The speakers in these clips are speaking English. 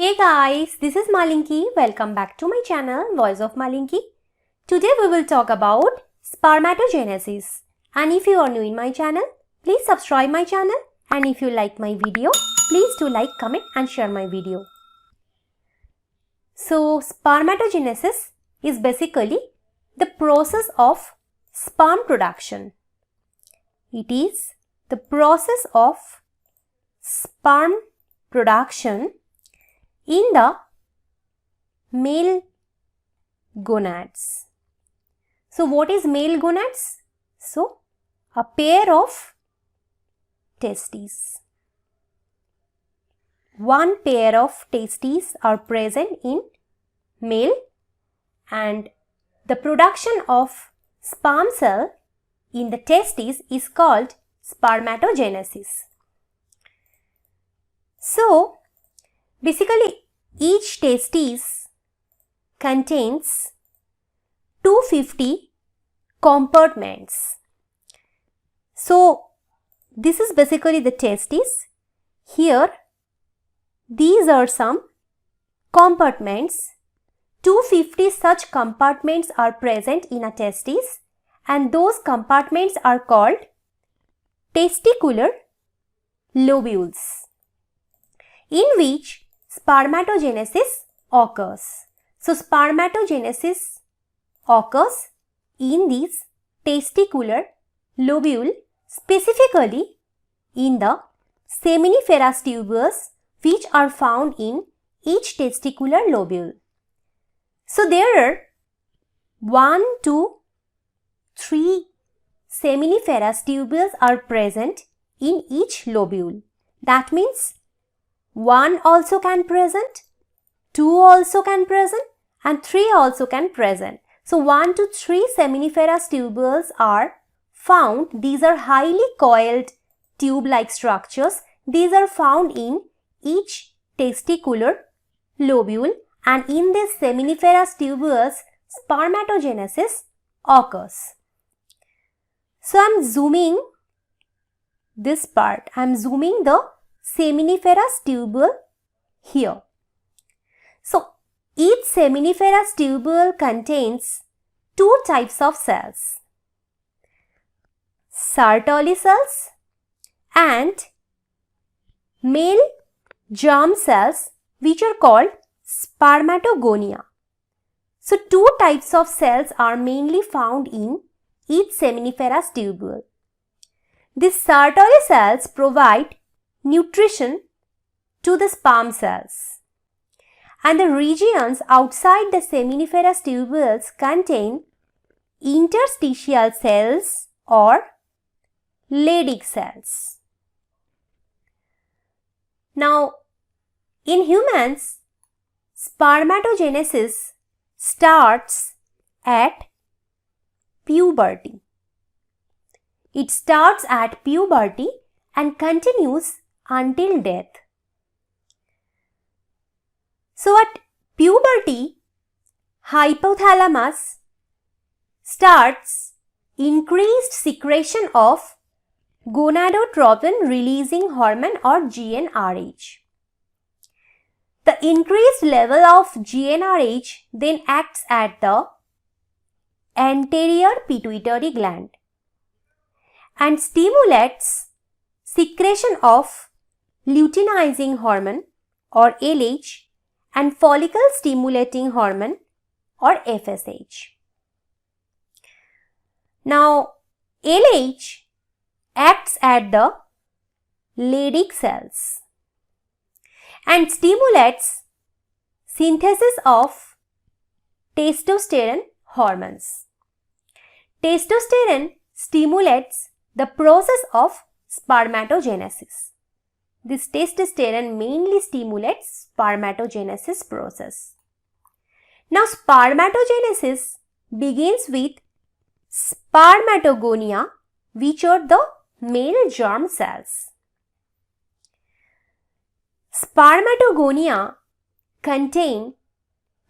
Hey guys, this is Malinki. Welcome back to my channel, Voice of Malinki. Today we will talk about spermatogenesis. And if you are new in my channel, please subscribe my channel. And if you like my video, please do like, comment and share my video. So, spermatogenesis is basically the process of sperm production. It is the process of sperm production in the male gonads. So, what is male gonads? So, a pair of testes. One pair of testes are present in male and the production of sperm cell in the testes is called spermatogenesis. So, basically each testis contains 250 compartments. So, this is basically the testis. Here, these are some compartments. 250 such compartments are present in a testis and those compartments are called testicular lobules, in which spermatogenesis occurs. So, spermatogenesis occurs in these testicular lobule, specifically in the seminiferous tubules which are found in each testicular lobule. So, there are 1, 2, 3 seminiferous tubules are present in each lobule. That means 1 also can present, 2 also can present and 3 also can present. So, 1 to 3 seminiferous tubules are found. These are highly coiled tube-like structures. These are found in each testicular lobule and in these seminiferous tubules, spermatogenesis occurs. So, I am zooming this part. I am zooming the seminiferous tubule here. So, each seminiferous tubule contains two types of cells, Sertoli cells and male germ cells which are called spermatogonia. So, two types of cells are mainly found in each seminiferous tubule. These Sertoli cells provide nutrition to the sperm cells and the regions outside the seminiferous tubules contain interstitial cells or Leydig cells. Now, in humans, spermatogenesis starts at puberty. It starts at puberty and continues until death. So, at puberty, hypothalamus starts increased secretion of gonadotropin releasing hormone or GnRH. The increased level of GnRH then acts at the anterior pituitary gland and stimulates secretion of luteinizing hormone or LH and follicle stimulating hormone or FSH. Now, LH acts at the Leydig cells and stimulates synthesis of testosterone hormones. Testosterone stimulates the process of spermatogenesis. This testosterone mainly stimulates spermatogenesis process. Now, spermatogenesis begins with spermatogonia, which are the male germ cells. Spermatogonia contain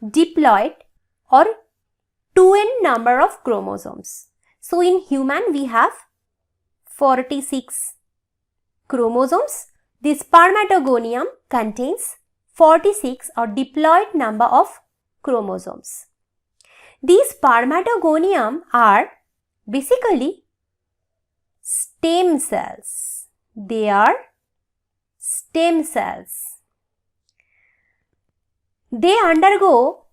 diploid or 2n number of chromosomes. So, in human we have 46 chromosomes. The spermatogonium contains 46 or diploid number of chromosomes. These spermatogonium are basically stem cells. They are stem cells. They undergo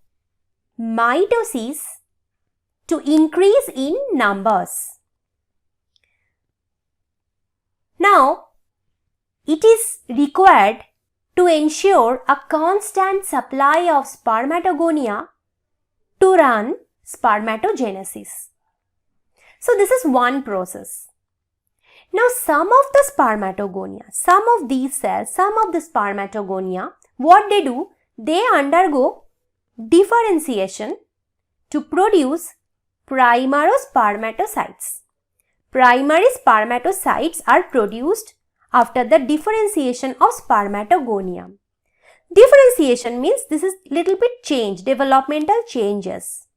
mitosis to increase in numbers. Now, it is required to ensure a constant supply of spermatogonia to run spermatogenesis. So, this is one process. Now, some of the spermatogonia, some of these cells, some of the spermatogonia, what they do? They undergo differentiation to produce primarospermatocytes. Primary spermatocytes are produced after the differentiation of spermatogonium. Differentiation means this is little bit change, developmental changes.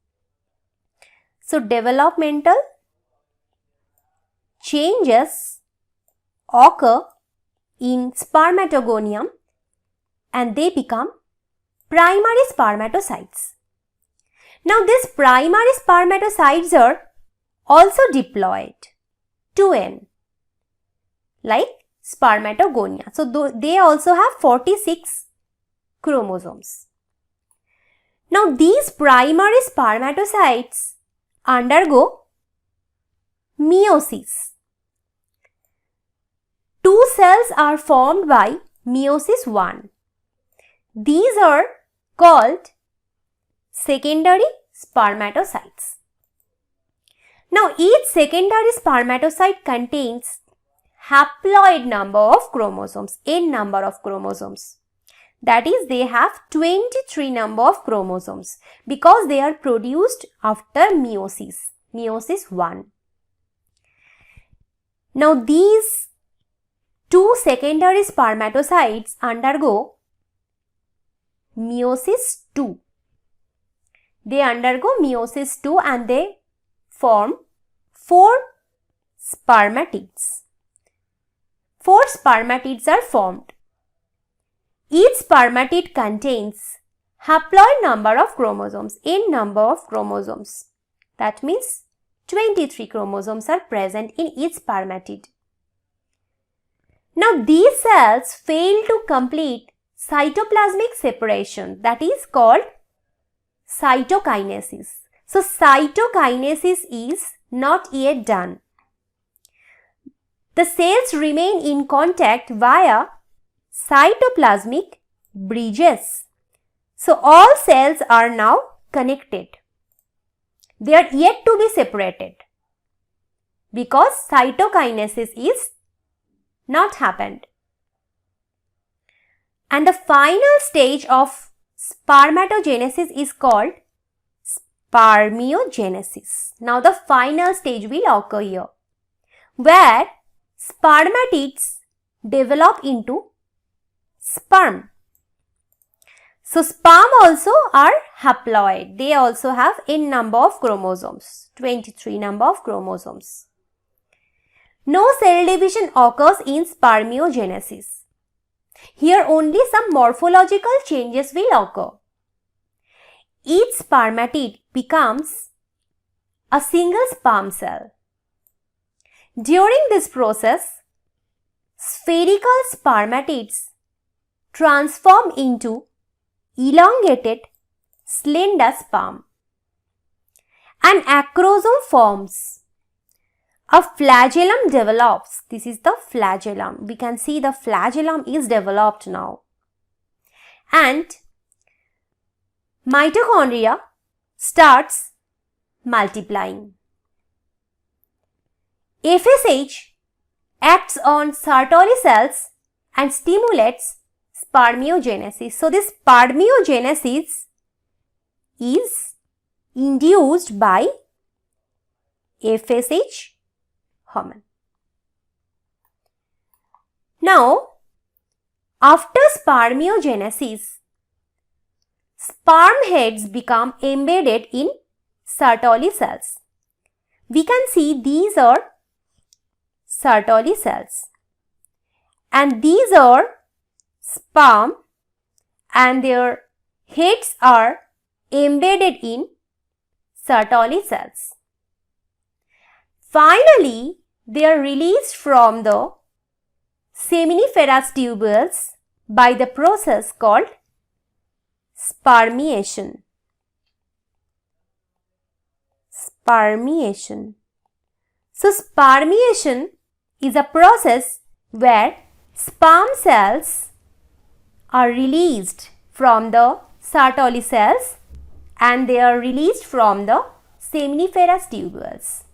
So, developmental changes occur in spermatogonium and they become primary spermatocytes. Now, these primary spermatocytes are also diploid, 2n, like spermatogonia. So, they also have 46 chromosomes. Now, these primary spermatocytes undergo meiosis. Two cells are formed by meiosis 1. These are called secondary spermatocytes. Now, each secondary spermatocyte contains haploid number of chromosomes, n number of chromosomes. That is, they have 23 number of chromosomes because they are produced after meiosis, meiosis 1. Now, these two secondary spermatocytes undergo meiosis 2. They undergo meiosis 2 and they form 4 spermatids. 4 spermatids are formed. Each spermatid contains haploid number of chromosomes, n number of chromosomes. That means 23 chromosomes are present in each spermatid. Now, these cells fail to complete cytoplasmic separation, that is called cytokinesis. So, cytokinesis is not yet done. The cells remain in contact via cytoplasmic bridges. So, all cells are now connected. They are yet to be separated because cytokinesis is not happened. And the final stage of spermatogenesis is called spermiogenesis. Now, the final stage will occur here, where spermatids develop into sperm. So, sperm also are haploid. They also have n number of chromosomes, 23 number of chromosomes. No cell division occurs in spermiogenesis. Here only some morphological changes will occur. Each spermatid becomes a single sperm cell. During this process, spherical spermatids transform into elongated, slender sperm. An acrosome forms. A flagellum develops. This is the flagellum. We can see the flagellum is developed now. And mitochondria starts multiplying. FSH acts on Sertoli cells and stimulates spermiogenesis. So, this spermiogenesis is induced by FSH hormone. Now, after spermiogenesis, sperm heads become embedded in Sertoli cells. We can see these are Sertoli cells and these are sperm and their heads are embedded in Sertoli cells. Finally, they are released from the seminiferous tubules by the process called spermiation. Spermiation. So, spermiation is a process where sperm cells are released from the Sertoli cells and they are released from the seminiferous tubules.